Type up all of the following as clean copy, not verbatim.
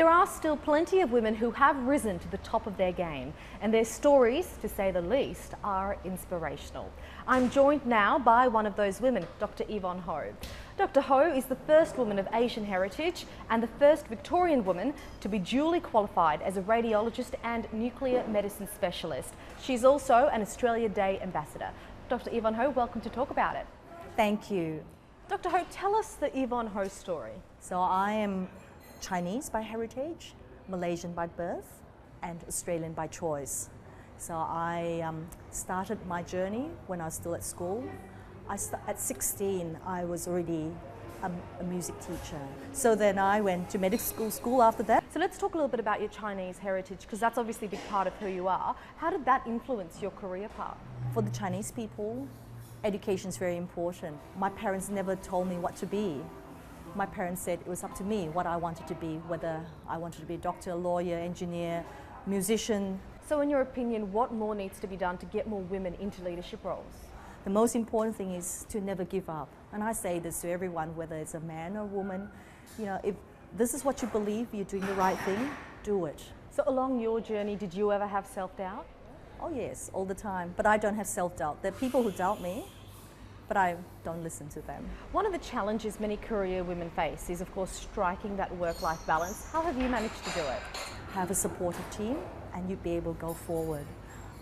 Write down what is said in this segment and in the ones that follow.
There are still plenty of women who have risen to the top of their game, and their stories, to say the least, are inspirational. I'm joined now by one of those women, Dr. Yvonne Ho. Dr. Ho is the first woman of Asian heritage and the first Victorian woman to be duly qualified as a radiologist and nuclear medicine specialist. She's also an Australia Day ambassador. Dr. Yvonne Ho, welcome to talk about it. Thank you. Dr. Ho, tell us the Yvonne Ho story. So I am Chinese by heritage, Malaysian by birth, and Australian by choice. So I started my journey when I was still at school. At 16, I was already a music teacher. So then I went to medical school after that. So let's talk a little bit about your Chinese heritage, because that's obviously a big part of who you are. How did that influence your career path? For the Chinese people, education is very important. My parents never told me what to be. My parents said it was up to me what I wanted to be, whether I wanted to be a doctor, lawyer, engineer, musician. So in your opinion, what more needs to be done to get more women into leadership roles? The most important thing is to never give up. And I say this to everyone, whether it's a man or a woman, you know, if this is what you believe, you're doing the right thing, do it. So along your journey, did you ever have self-doubt? Oh yes, all the time. But I don't have self-doubt. There are people who doubt me, but I don't listen to them. One of the challenges many career women face is, of course, striking that work-life balance. How have you managed to do it? Have a supportive team and you'd be able to go forward.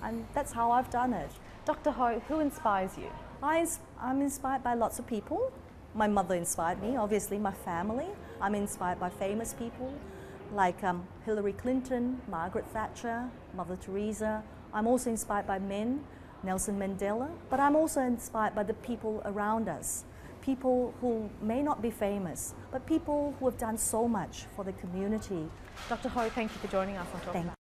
And that's how I've done it. Dr. Ho, who inspires you? I'm inspired by lots of people. My mother inspired me, obviously my family. I'm inspired by famous people like Hillary Clinton, Margaret Thatcher, Mother Teresa. I'm also inspired by men, Nelson Mandela, but I'm also inspired by the people around us. People who may not be famous, but people who have done so much for the community. Dr. Ho, thank you for joining us on Talk.